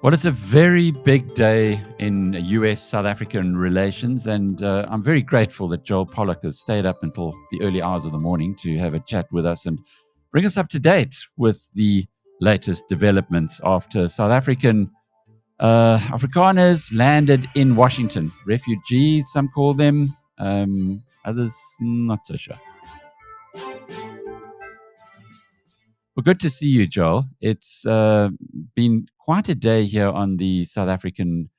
Well, it's a very big day in US-South African relations, and I'm very grateful that Joel Pollak has stayed up until the early hours of the morning to have a chat with us and bring us up to date with the latest developments after South African Afrikaners landed in Washington. Refugees, some call them, others not so sure. Well, good to see you, Joel. It's been quite a day here on the South African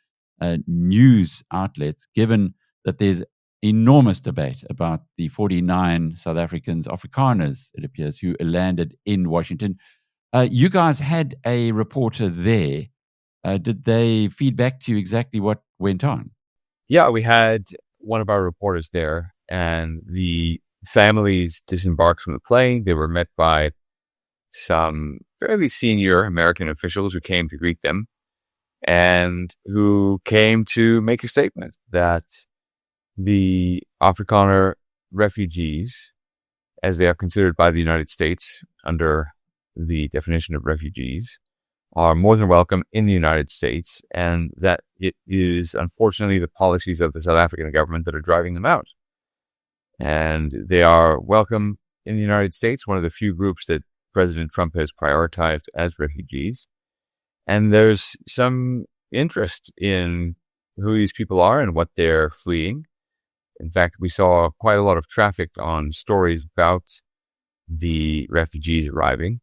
news outlets, given that there's enormous debate about the 49 South Africans, Afrikaners, it appears, who landed in Washington. You guys had a reporter there. Did they feed back to you exactly what went on? Yeah, we had one of our reporters there, and the families disembarked from the plane. They were met by some fairly senior American officials who came to greet them and who came to make a statement that the Afrikaner refugees, as they are considered by the United States under the definition of refugees, are more than welcome in the United States, and that it is unfortunately the policies of the South African government that are driving them out. And they are welcome in the United States, one of the few groups that President Trump has prioritized as refugees. And there's some interest in who these people are and what they're fleeing. In fact, we saw quite a lot of traffic on stories about the refugees arriving,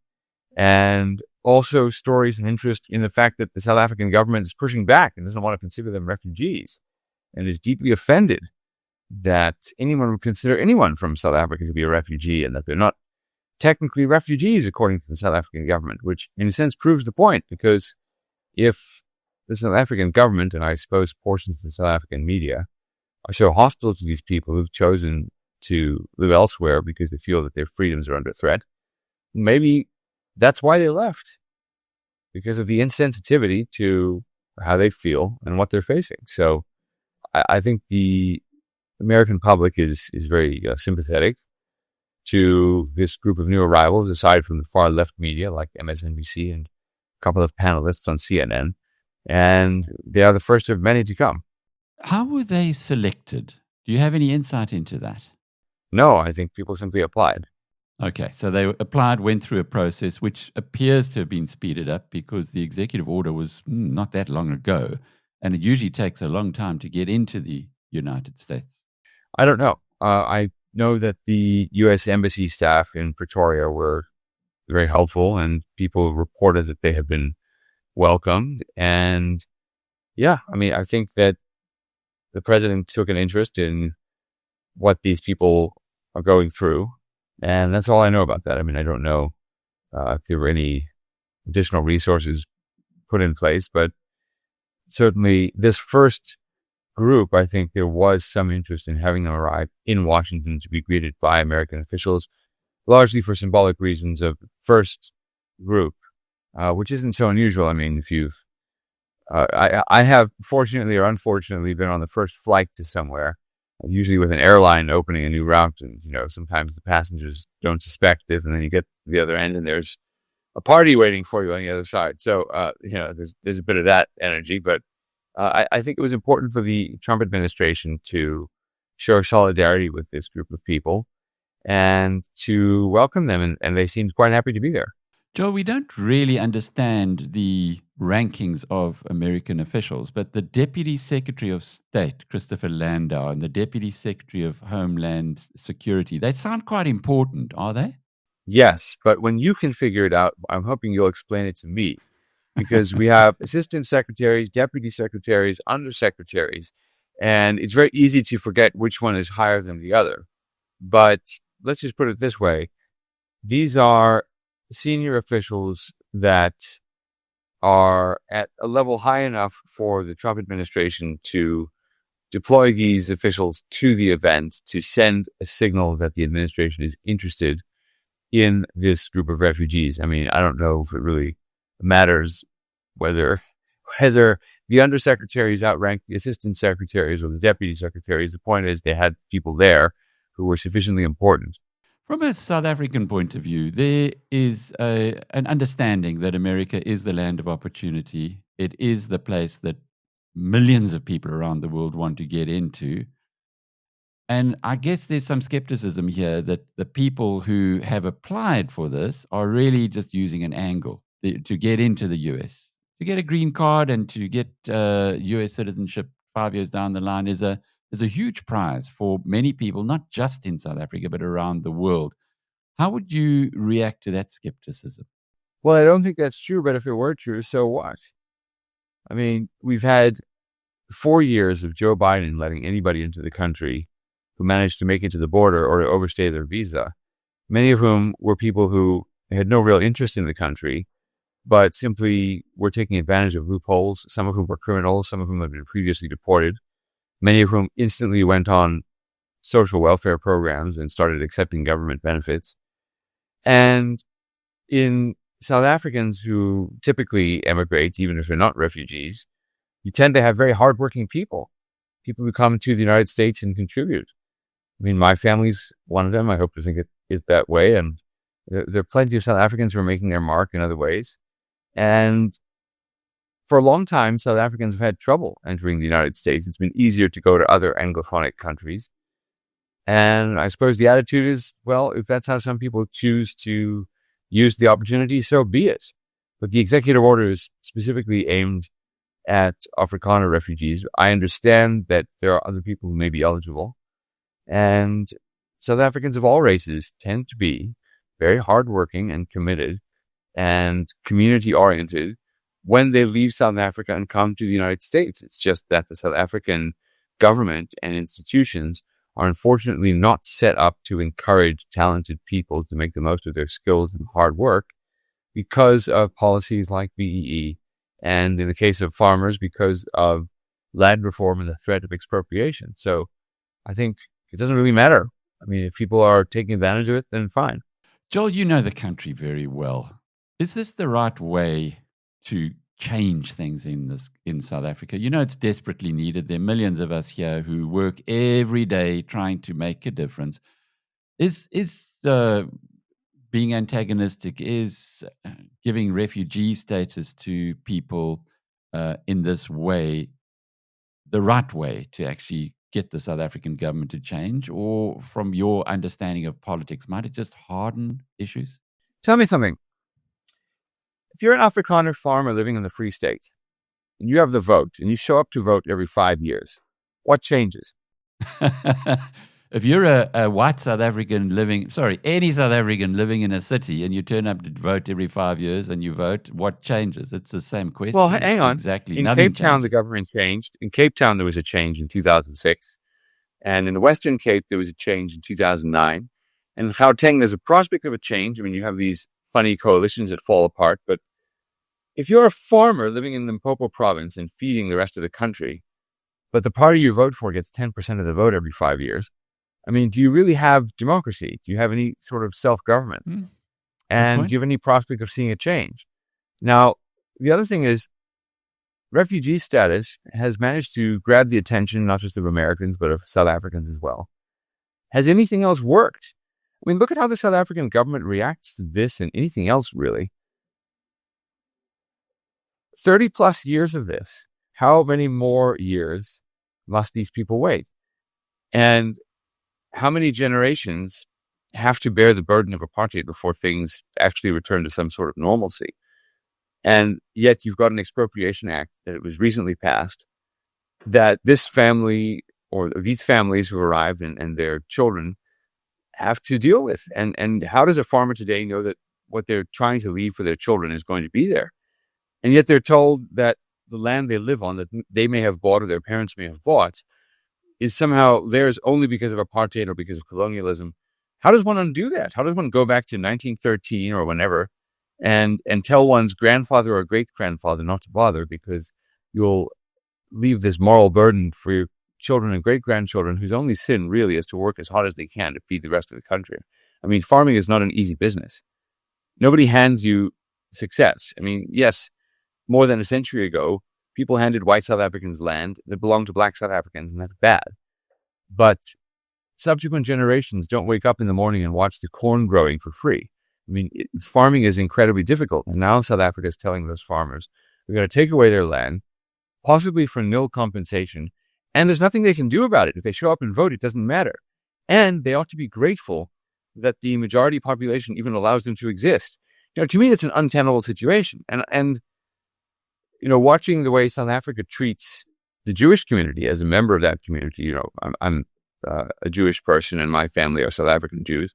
and also stories and interest in the fact that the South African government is pushing back and doesn't want to consider them refugees, and is deeply offended that anyone would consider anyone from South Africa to be a refugee, and that they're not technically refugees according to the South African government, which in a sense proves the point, because if the South African government, and I suppose portions of the South African media, are so hostile to these people who've chosen to live elsewhere because they feel that their freedoms are under threat, maybe that's why they left, because of the insensitivity to how they feel and what they're facing. So I think the American public is very sympathetic to this group of new arrivals, aside from the far left media like MSNBC and a couple of panelists on CNN. And they are the first of many to come. How were they selected? Do you have any insight into that? No, I think people simply applied. Okay, so they applied, went through a process which appears to have been speeded up because the executive order was not that long ago, and it usually takes a long time to get into the United States. I don't know. I know that the U.S. Embassy staff in Pretoria were very helpful, and people reported that they have been welcomed. And yeah, I mean, I think that the president took an interest in what these people are going through. And that's all I know about that. I mean, I don't know if there were any additional resources put in place, but certainly this first group, I think there was some interest in having them arrive in Washington to be greeted by American officials, largely for symbolic reasons of first group, which isn't so unusual. I mean, if you've, I have fortunately or unfortunately been on the first flight to somewhere, usually with an airline opening a new route, and sometimes the passengers don't suspect it, and then you get to the other end and there's a party waiting for you on the other side. So there's a bit of that energy, but I think it was important for the Trump administration to show solidarity with this group of people and to welcome them, and they seemed quite happy to be there. Joe, we don't really understand the rankings of American officials, but the Deputy Secretary of State, Christopher Landau, and the Deputy Secretary of Homeland Security, they sound quite important, are they? Yes, but when you can figure it out, I'm hoping you'll explain it to me, because we have assistant secretaries, deputy secretaries, undersecretaries, and it's very easy to forget which one is higher than the other. But let's just put it this way. These are senior officials that are at a level high enough for the Trump administration to deploy these officials to the event to send a signal that the administration is interested in this group of refugees. I mean, I don't know if it really matters whether the undersecretaries outrank the assistant secretaries or the deputy secretaries. The point is they had people there who were sufficiently important. From a South African point of view, there is an understanding that America is the land of opportunity. It is the place that millions of people around the world want to get into. And I guess there's some skepticism here that the people who have applied for this are really just using an angle to get into the US. To get a green card and to get US citizenship 5 years down the line is a huge prize for many people, not just in South Africa, but around the world. How would you react to that skepticism? Well, I don't think that's true, but if it were true, so what? I mean, we've had 4 years of Joe Biden letting anybody into the country who managed to make it to the border or to overstay their visa, many of whom were people who had no real interest in the country, but simply were taking advantage of loopholes, some of whom were criminals, some of whom had been previously deported, many of whom instantly went on social welfare programs and started accepting government benefits. And in South Africans who typically emigrate, even if they're not refugees, you tend to have very hardworking people who come to the United States and contribute. I mean, my family's one of them. I hope to think it that way. And there are plenty of South Africans who are making their mark in other ways. And for a long time, South Africans have had trouble entering the United States. It's been easier to go to other Anglophonic countries. And I suppose the attitude is, well, if that's how some people choose to use the opportunity, so be it. But the executive order is specifically aimed at Afrikaner refugees. I understand that there are other people who may be eligible. And South Africans of all races tend to be very hardworking and committed and community-oriented when they leave South Africa and come to the United States. It's just that the South African government and institutions are unfortunately not set up to encourage talented people to make the most of their skills and hard work because of policies like BEE, and in the case of farmers, because of land reform and the threat of expropriation. So I think it doesn't really matter. I mean, if people are taking advantage of it, then fine. Joel, you know the country very well. Is this the right way to change things in South Africa? You know, it's desperately needed. There are millions of us here who work every day trying to make a difference. Is being antagonistic, is giving refugee status to people in this way the right way to actually get the South African government to change? Or from your understanding of politics, might it just harden issues? Tell me something. If you're an Afrikaner farmer living in the Free State, and you have the vote, and you show up to vote every 5 years, what changes? If you're a white South African any South African living in a city, and you turn up to vote every 5 years and you vote, what changes? It's the same question. Well, hang on. Exactly. In Nothing Cape Town, changes. the government changed. In Cape Town, there was a change in 2006. And in the Western Cape, there was a change in 2009. And in Gauteng, there's a prospect of a change. I mean, you have these funny coalitions that fall apart. But if you're a farmer living in Limpopo province and feeding the rest of the country, but the party you vote for gets 10% of the vote every 5 years, I mean, do you really have democracy? Do you have any sort of self-government? And do you have any prospect of seeing a change? Now, the other thing is, refugee status has managed to grab the attention, not just of Americans, but of South Africans as well. Has anything else worked? I mean, look at how the South African government reacts to this and anything else, really. 30 plus years of this. How many more years must these people wait? And how many generations have to bear the burden of apartheid before things actually return to some sort of normalcy? And yet you've got an expropriation act that was recently passed that this family or these families who arrived and their children have to deal with. And how does a farmer today know that what they're trying to leave for their children is going to be there? And yet they're told that the land they live on, that they may have bought or their parents may have bought, is somehow theirs only because of apartheid or because of colonialism. How does one undo that? How does one go back to 1913 or whenever and tell one's grandfather or great-grandfather not to bother because you'll leave this moral burden for your children and great-grandchildren whose only sin really is to work as hard as they can to feed the rest of the country? I mean, farming is not an easy business. Nobody hands you success. I mean, yes, more than a century ago, people handed white South Africans land that belonged to black South Africans, and that's bad. But subsequent generations don't wake up in the morning and watch the corn growing for free. I mean, farming is incredibly difficult. And now South Africa is telling those farmers, we're going to take away their land, possibly for nil compensation. And there's nothing they can do about it. If they show up and vote, it doesn't matter. And they ought to be grateful that the majority population even allows them to exist. To me, it's an untenable situation. And watching the way South Africa treats the Jewish community as a member of that community, I'm a Jewish person and my family are South African Jews.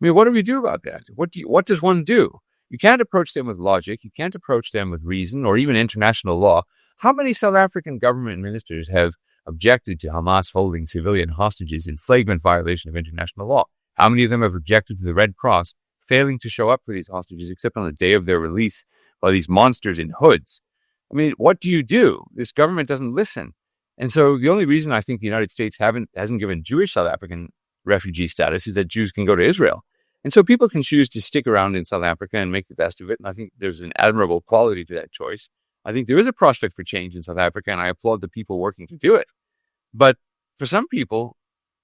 I mean, what do we do about that? What does one do? You can't approach them with logic. You can't approach them with reason or even international law. How many South African government ministers have objected to Hamas holding civilian hostages in flagrant violation of international law? How many of them have objected to the Red Cross failing to show up for these hostages except on the day of their release by these monsters in hoods? I mean, what do you do? This government doesn't listen. And so the only reason I think the United States hasn't given Jewish South African refugee status is that Jews can go to Israel. And so people can choose to stick around in South Africa and make the best of it. And I think there's an admirable quality to that choice. I think there is a prospect for change in South Africa, and I applaud the people working to do it. But for some people,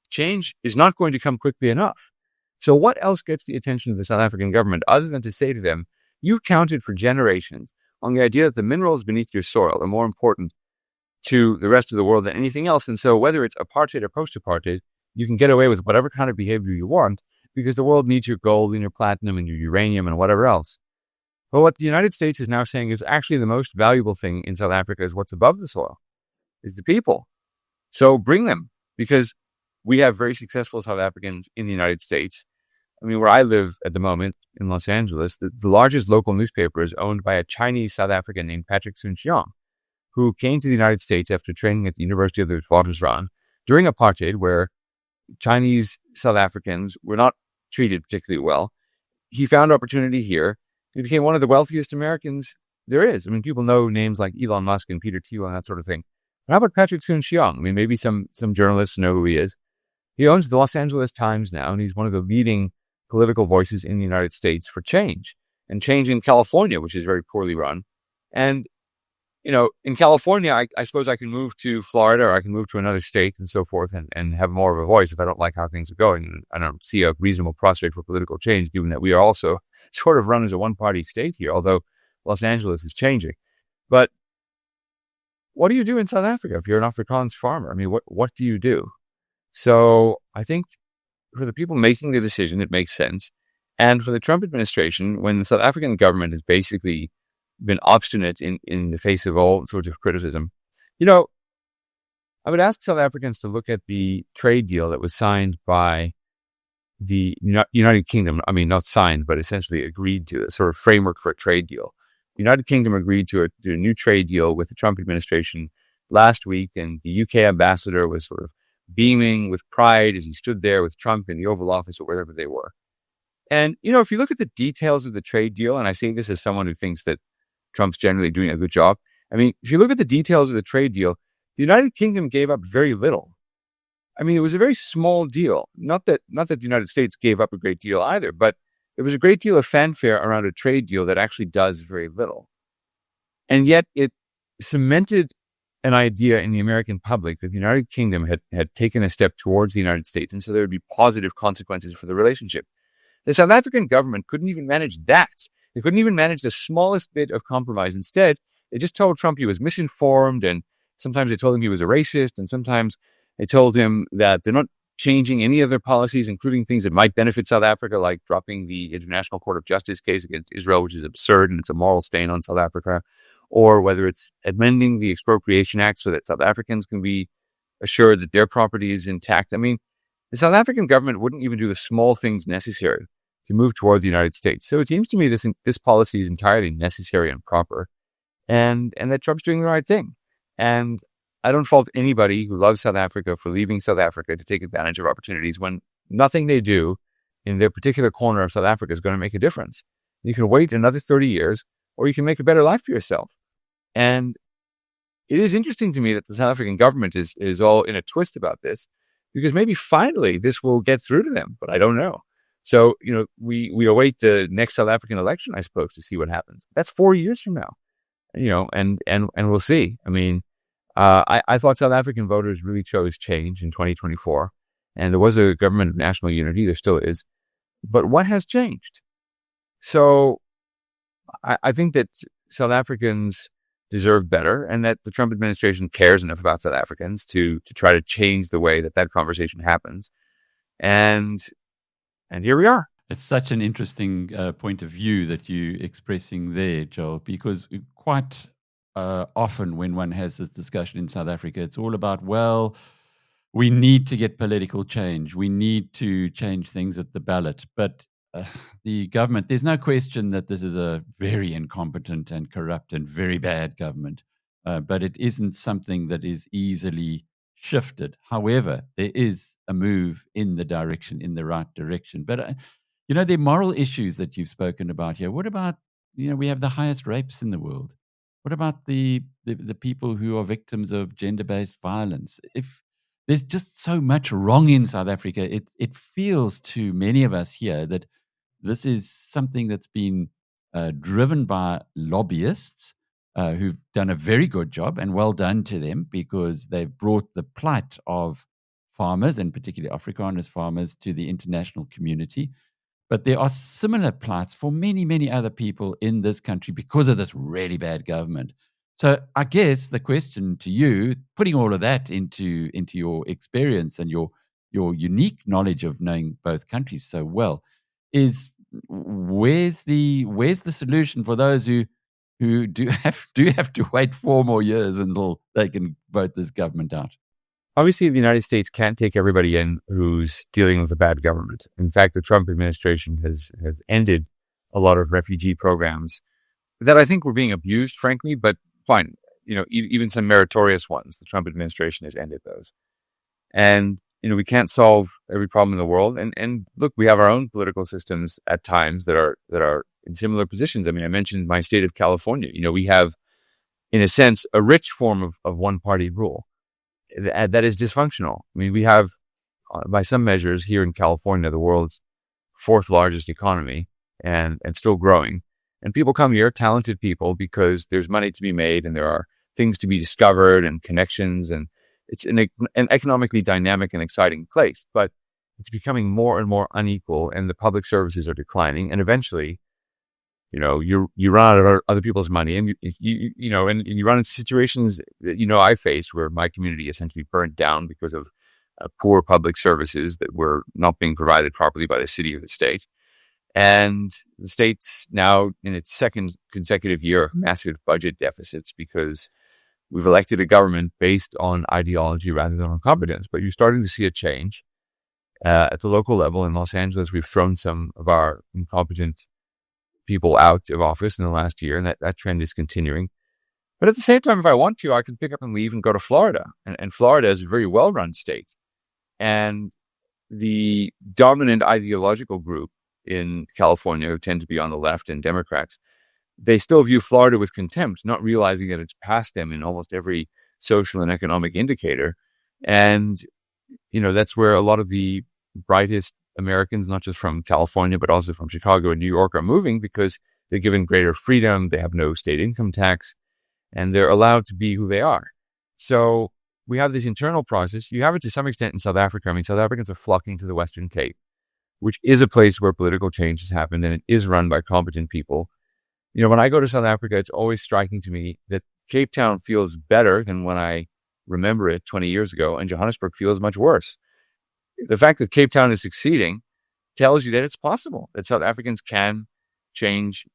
change is not going to come quickly enough. So what else gets the attention of the South African government other than to say to them, you've counted for generations on the idea that the minerals beneath your soil are more important to the rest of the world than anything else. And so whether it's apartheid or post-apartheid, you can get away with whatever kind of behavior you want because the world needs your gold and your platinum and your uranium and whatever else. But what the United States is now saying is actually the most valuable thing in South Africa is what's above the soil, is the people. So bring them, because we have very successful South Africans in the United States. I mean, where I live at the moment in Los Angeles, the largest local newspaper is owned by a Chinese South African named Patrick Soon-Shiong, who came to the United States after training at the University of the Witwatersrand during apartheid, where Chinese South Africans were not treated particularly well. He found opportunity here. He became one of the wealthiest Americans there is. I mean, people know names like Elon Musk and Peter Thiel and that sort of thing. But how about Patrick Soon-Shiong? I mean, maybe some journalists know who he is. He owns the Los Angeles Times now, and he's one of the leading political voices in the United States for change, and change in California, which is very poorly run. And, in California, I suppose I can move to Florida or I can move to another state and so forth and have more of a voice if I don't like how things are going. And I don't see a reasonable prospect for political change, given that we are also sort of run as a one-party state here, although Los Angeles is changing. But what do you do in South Africa if you're an Afrikaans farmer? I mean, what do you do? So I think for the people making the decision, it makes sense. And for the Trump administration, when the South African government has basically been obstinate in the face of all sorts of criticism, I would ask South Africans to look at the trade deal that was signed by the United Kingdom. I mean, not signed, but essentially agreed to a sort of framework for a trade deal. The United Kingdom agreed to a new trade deal with the Trump administration last week, and the UK ambassador was sort of beaming with pride as he stood there with Trump in the Oval Office or wherever they were. And, if you look at the details of the trade deal, and I say this as someone who thinks that Trump's generally doing a good job. I mean, if you look at the details of the trade deal, the United Kingdom gave up very little. I mean, it was a very small deal. Not that the United States gave up a great deal either, but it was a great deal of fanfare around a trade deal that actually does very little. And yet it cemented an idea in the American public that the United Kingdom had taken a step towards the United States, and so there would be positive consequences for the relationship. The South African government couldn't even manage that. They couldn't even manage the smallest bit of compromise. Instead, they just told Trump he was misinformed, and sometimes they told him he was a racist, and sometimes they told him that they're not changing any of their policies, including things that might benefit South Africa, like dropping the International Court of Justice case against Israel, which is absurd and it's a moral stain on South Africa, or whether it's amending the Expropriation Act so that South Africans can be assured that their property is intact. I mean, the South African government wouldn't even do the small things necessary to move toward the United States. So it seems to me this policy is entirely necessary and proper, and that Trump's doing the right thing. And I don't fault anybody who loves South Africa for leaving South Africa to take advantage of opportunities when nothing they do in their particular corner of South Africa is going to make a difference. You can wait another 30 years, or you can make a better life for yourself. And it is interesting to me that the South African government is all in a twist about this, because maybe finally this will get through to them, but I don't know. So, we await the next South African election, I suppose, to see what happens. That's 4 years from now, and we'll see. I mean, I thought South African voters really chose change in 2024. And there was a government of national unity, there still is. But what has changed? So I think that South Africans deserve better, and that the Trump administration cares enough about South Africans to try to change the way that conversation happens. And here we are. It's such an interesting point of view that you're expressing there, Joel, because quite often when one has this discussion in South Africa, it's all about, well, we need to get political change. We need to change things at the ballot. But the government, there's no question that this is a very incompetent and corrupt and very bad government. But it isn't something that is easily shifted. However, there is a move in the right direction. But, the moral issues that you've spoken about here, what about, we have the highest rapes in the world. What about the people who are victims of gender-based violence? If there's just so much wrong in South Africa, it feels to many of us here that this is something that's been driven by lobbyists who've done a very good job, and well done to them, because they've brought the plight of farmers, and particularly Afrikaner farmers, to the international community. But there are similar plights for many, many other people in this country because of this really bad government. So I guess the question to you, putting all of that into your experience and your unique knowledge of knowing both countries so well, is where's the solution for those who do have to wait 4 more years until they can vote this government out? Obviously, the United States can't take everybody in who's dealing with a bad government. In fact, the Trump administration has ended a lot of refugee programs that I think were being abused, frankly, but fine. Even some meritorious ones, the Trump administration has ended those. And, we can't solve every problem in the world. And look, we have our own political systems at times that are in similar positions. I mean, I mentioned my state of California. We have, in a sense, a rich form of one-party rule that is dysfunctional. I mean, we have, by some measures here in California, the world's 4th largest economy and still growing. And people come here, talented people, because there's money to be made and there are things to be discovered and connections. And it's an economically dynamic and exciting place, but it's becoming more and more unequal, and the public services are declining. And eventually, you run out of other people's money, and you run into situations that I faced, where my community essentially burnt down because of poor public services that were not being provided properly by the city or the state. And the state's now in its 2nd consecutive year of massive budget deficits because we've elected a government based on ideology rather than on competence. But you're starting to see a change at the local level. In Los Angeles, we've thrown some of our incompetent people out of office in the last year, and that trend is continuing. But at the same time, if I want to, I can pick up and leave and go to Florida. And Florida is a very well-run state. And the dominant ideological group in California, who tend to be on the left and Democrats, they still view Florida with contempt, not realizing that it's passed them in almost every social and economic indicator. And, that's where a lot of the brightest Americans, not just from California, but also from Chicago and New York, are moving, because they're given greater freedom. They have no state income tax, and they're allowed to be who they are. So we have this internal process. You have it to some extent in South Africa. I mean, South Africans are flocking to the Western Cape, which is a place where political change has happened, and it is run by competent people. When I go to South Africa, it's always striking to me that Cape Town feels better than when I remember it 20 years ago, and Johannesburg feels much worse. The fact that Cape Town is succeeding tells you that it's possible, that South Africans can change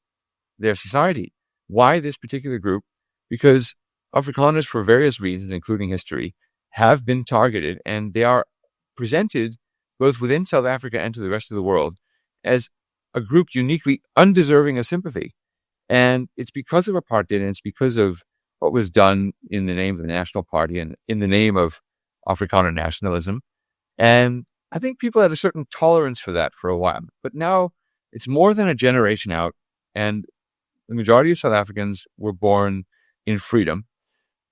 their society. Why this particular group? Because Afrikaners, for various reasons, including history, have been targeted, and they are presented both within South Africa and to the rest of the world as a group uniquely undeserving of sympathy. And it's because of apartheid, and it's because of what was done in the name of the National Party and in the name of Afrikaner nationalism. And I think people had a certain tolerance for that for a while. But now it's more than a generation out, and the majority of South Africans were born in freedom.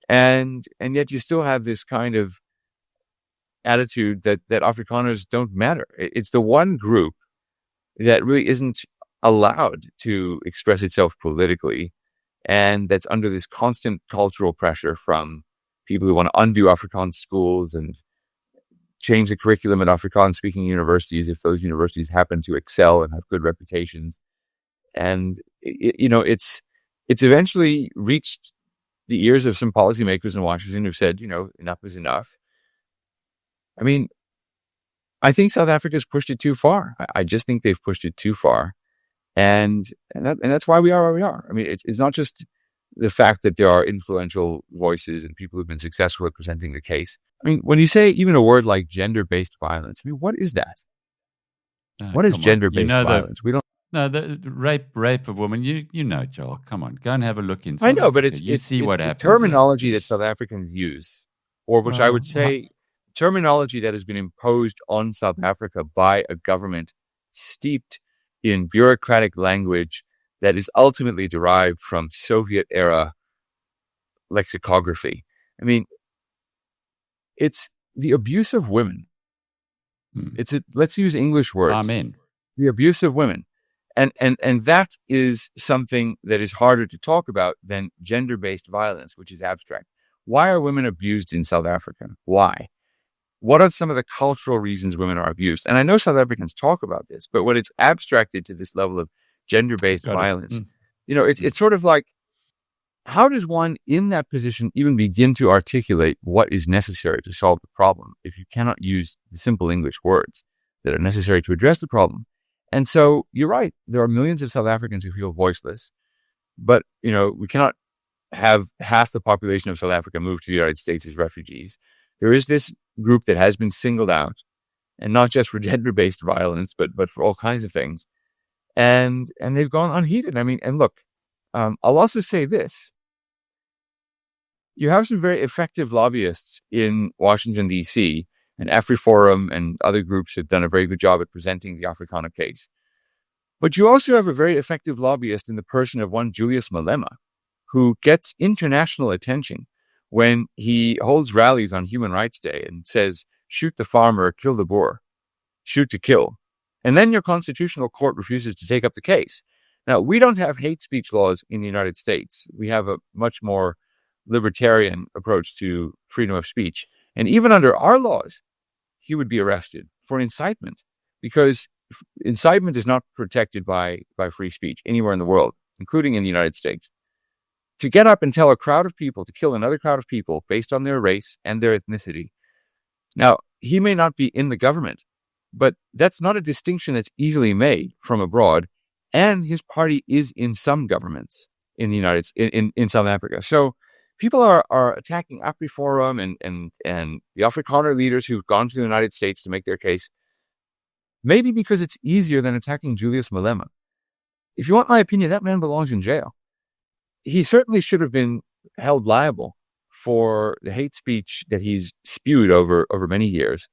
And yet you still have this kind of attitude that Afrikaners don't matter. It's the one group that really isn't allowed to express itself politically, and that's under this constant cultural pressure from people who want to undo Afrikaans schools and change the curriculum at Afrikaans speaking universities if those universities happen to excel and have good reputations. And, it's eventually reached the ears of some policymakers in Washington who said, enough is enough. I mean, I think South Africa's pushed it too far. I just think they've pushed it too far. And that's why we are where we are. I mean, it's not just the fact that there are influential voices and people who've been successful at presenting the case. I mean, when you say even a word like gender-based violence, I mean, what is that? What is gender-based violence? We don't. No, the rape of women. You know, Joel. Come on, go and have a look in. I know, but it's what the happens. Terminology that South Africans use, or which I would say terminology that has been imposed on South Africa by a government steeped in bureaucratic language that is ultimately derived from Soviet-era lexicography. I mean, it's the abuse of women. Let's use English words. Amen. The abuse of women. And that is something that is harder to talk about than gender-based violence, which is abstract. Why are women abused in South Africa? Why? What are some of the cultural reasons women are abused? And I know South Africans talk about this, but when it's abstracted to this level of gender-based violence, it's sort of like, how does one in that position even begin to articulate what is necessary to solve the problem if you cannot use the simple English words that are necessary to address the problem? And so you're right. There are millions of South Africans who feel voiceless, but, we cannot have half the population of South Africa move to the United States as refugees. There is this group that has been singled out, and not just for gender-based violence, but for all kinds of things. And they've gone unheeded. I mean, and look, I'll also say this. You have some very effective lobbyists in Washington, D.C., and AfriForum and other groups have done a very good job at presenting the Afrikaner case. But you also have a very effective lobbyist in the person of one Julius Malema, who gets international attention when he holds rallies on Human Rights Day and says, shoot the farmer, kill the Boer, shoot to kill. And then your constitutional court refuses to take up the case. Now, we don't have hate speech laws in the United States. We have a much more libertarian approach to freedom of speech. And even under our laws, he would be arrested for incitement, because incitement is not protected by free speech anywhere in the world, including in the United States. To get up and tell a crowd of people to kill another crowd of people based on their race and their ethnicity. Now, he may not be in the government, but that's not a distinction that's easily made from abroad. And his party is in some governments in the in South Africa. So people are attacking AfriForum and the Afrikaner leaders who've gone to the United States to make their case, maybe because it's easier than attacking Julius Malema. If you want my opinion, that man belongs in jail. He certainly should have been held liable for the hate speech that he's spewed over many years.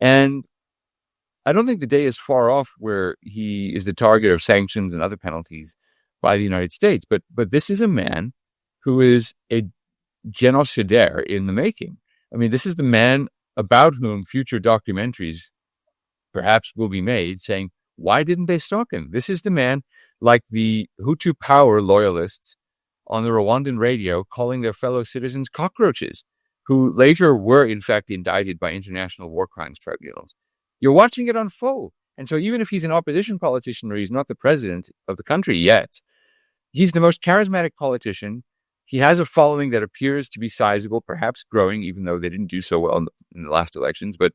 And I don't think the day is far off where he is the target of sanctions and other penalties by the United States. But this is a man who is a genocidaire in the making. I mean, this is the man about whom future documentaries perhaps will be made saying, why didn't they stop him? This is the man, like the Hutu power loyalists on the Rwandan radio, calling their fellow citizens cockroaches, who later were in fact indicted by international war crimes tribunals. You're watching it unfold. And so even if he's an opposition politician or he's not the president of the country yet, he's the most charismatic politician. He has a following that appears to be sizable, perhaps growing, even though they didn't do so well in the last elections, but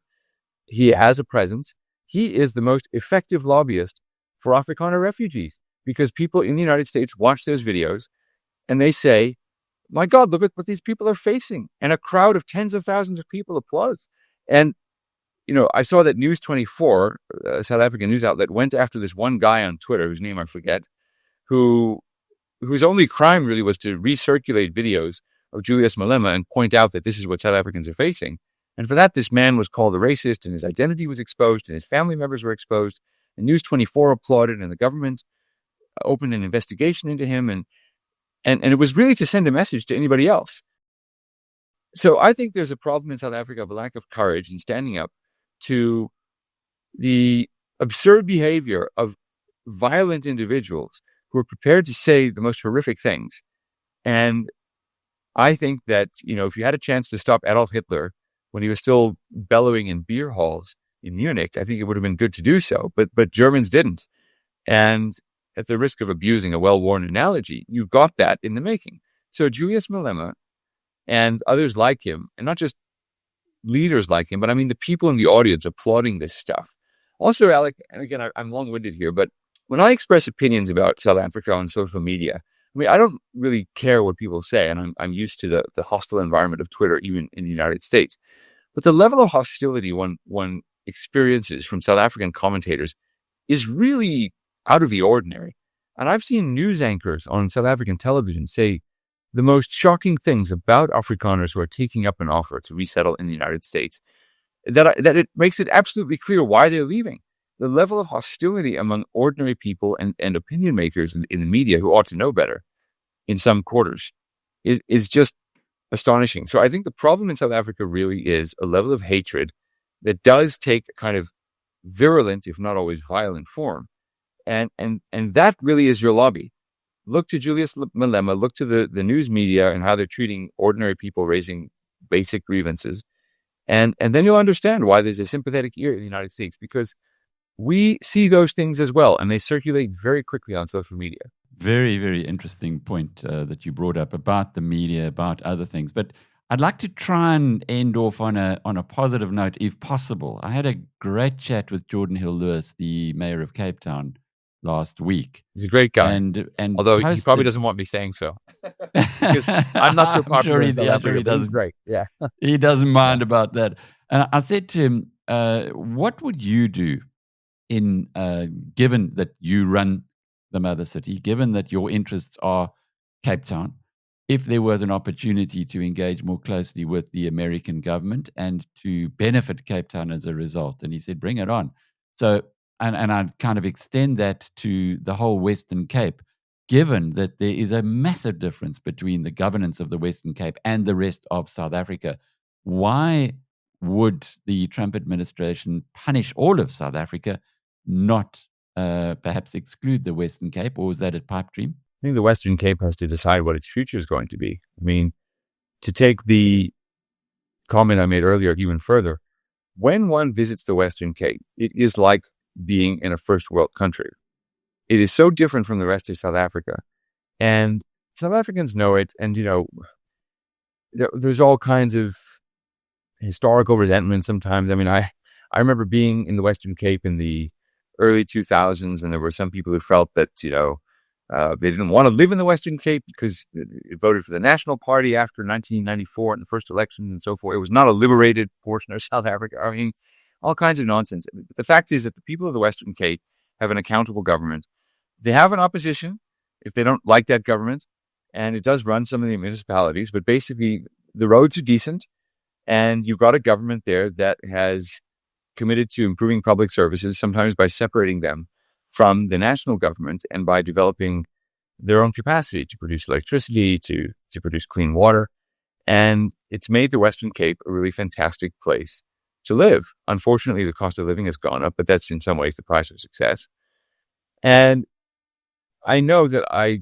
he has a presence. He is the most effective lobbyist for Afrikaner refugees, because people in the United States watch those videos and they say, my God, look at what these people are facing. And a crowd of tens of thousands of people applauds. And, I saw that News 24, a South African news outlet, went after this one guy on Twitter, whose name I forget, whose only crime really was to recirculate videos of Julius Malema and point out that this is what South Africans are facing. And for that, this man was called a racist, and his identity was exposed, and his family members were exposed. And News 24 applauded, and the government opened an investigation into him. And it was really to send a message to anybody else. So I think there's a problem in South Africa of a lack of courage in standing up to the absurd behavior of violent individuals who are prepared to say the most horrific things. And I think that, if you had a chance to stop Adolf Hitler when he was still bellowing in beer halls in Munich, I think it would have been good to do so, but Germans didn't. And at the risk of abusing a well-worn analogy, you got that in the making. So Julius Malema and others like him, and not just leaders like him, but I mean the people in the audience applauding this stuff. Also, Alec, and again, I'm long-winded here, but when I express opinions about South Africa on social media, I mean, I don't really care what people say, and I'm used to the hostile environment of Twitter, even in the United States. But the level of hostility one experiences from South African commentators is really out of the ordinary. And I've seen news anchors on South African television say the most shocking things about Afrikaners who are taking up an offer to resettle in the United States, that it makes it absolutely clear why they're leaving. The level of hostility among ordinary people and opinion makers in the media who ought to know better in some quarters is just astonishing. So I think the problem in South Africa really is a level of hatred that does take a kind of virulent, if not always violent form. And that really is your lobby. Look to Julius Malema, look to the news media and how they're treating ordinary people raising basic grievances. And then you'll understand why there's a sympathetic ear in the United States, because we see those things as well, and they circulate very quickly on social media. Very, very interesting point that you brought up about the media, about other things. But I'd like to try and end off on a positive note, if possible. I had a great chat with Jordan Hill-Lewis, the mayor of Cape Town, last week. He's a great guy, and although he probably doesn't want me saying so, because I'm not so popular in South Africa. But he's great. Yeah, he doesn't mind about that. And I said to him, "What would you do in given that you run the mother city, given that your interests are Cape Town, if there was an opportunity to engage more closely with the American government and to benefit Cape Town as a result?" And he said, "Bring it on." So, and I'd kind of extend that to the whole Western Cape, given that there is a massive difference between the governance of the Western Cape and the rest of South Africa. Why would the Trump administration punish all of South Africa, not perhaps exclude the Western Cape, or is that a pipe dream? I think the Western Cape has to decide what its future is going to be. I mean, to take the comment I made earlier even further, when one visits the Western Cape, it is like being in a first world country. It is so different from the rest of South Africa. And South Africans know it. And, you know, there's all kinds of historical resentment sometimes. I mean, I remember being in the Western Cape in the early 2000s, and there were some people who felt that, you know, they didn't want to live in the Western Cape because it voted for the National Party after 1994 in the first election and so forth. It was not a liberated portion of South Africa. I mean, all kinds of nonsense. But the fact is that the people of the Western Cape have an accountable government. They have an opposition if they don't like that government, and it does run some of the municipalities, but basically the roads are decent, and you've got a government there that has committed to improving public services, sometimes by separating them from the national government and by developing their own capacity to produce electricity, to produce clean water. And it's made the Western Cape a really fantastic place to live. Unfortunately, the cost of living has gone up, but that's in some ways the price of success. And I know that I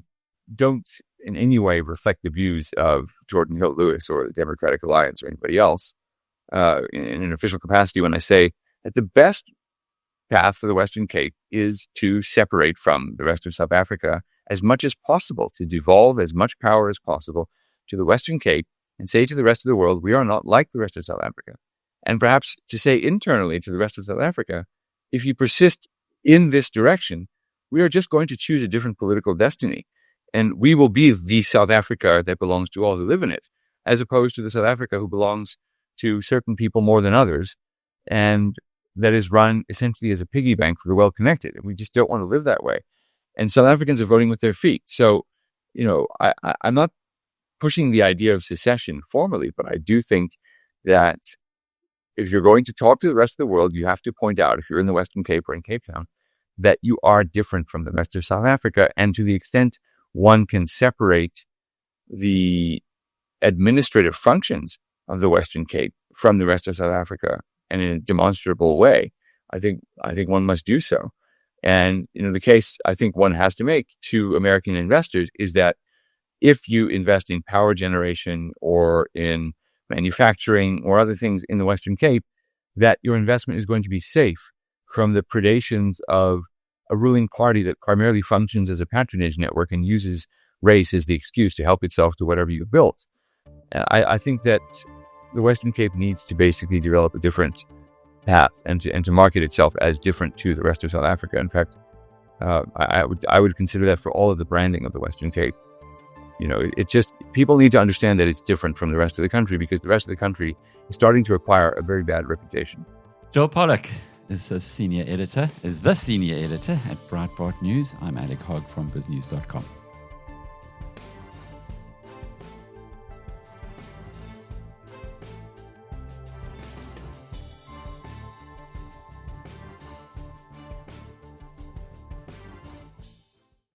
don't in any way reflect the views of Jordan Hill-Lewis or the Democratic Alliance or anybody else in an official capacity when I say that the best path for the Western Cape is to separate from the rest of South Africa as much as possible, to devolve as much power as possible to the Western Cape and say to the rest of the world, we are not like the rest of South Africa. And perhaps to say internally to the rest of South Africa, if you persist in this direction, we are just going to choose a different political destiny. And we will be the South Africa that belongs to all who live in it, as opposed to the South Africa who belongs to certain people more than others, and that is run essentially as a piggy bank for the well-connected. And we just don't want to live that way. And South Africans are voting with their feet. So, you know, I'm not pushing the idea of secession formally, but I do think that if you're going to talk to the rest of the world, you have to point out, if you're in the Western Cape or in Cape Town, that you are different from the rest of South Africa. And to the extent one can separate the administrative functions of the Western Cape from the rest of South Africa, and in a demonstrable way, I think one must do so. And, you know, the case I think one has to make to American investors is that if you invest in power generation or in manufacturing, or other things in the Western Cape, that your investment is going to be safe from the predations of a ruling party that primarily functions as a patronage network and uses race as the excuse to help itself to whatever you've built. I think that the Western Cape needs to basically develop a different path and to market itself as different to the rest of South Africa. In fact, I would consider that for all of the branding of the Western Cape. It just, people need to understand that it's different from the rest of the country, because the rest of the country is starting to acquire a very bad reputation. Joel Pollak is the senior editor at Breitbart News. I'm Alec Hogg from BizNews.com.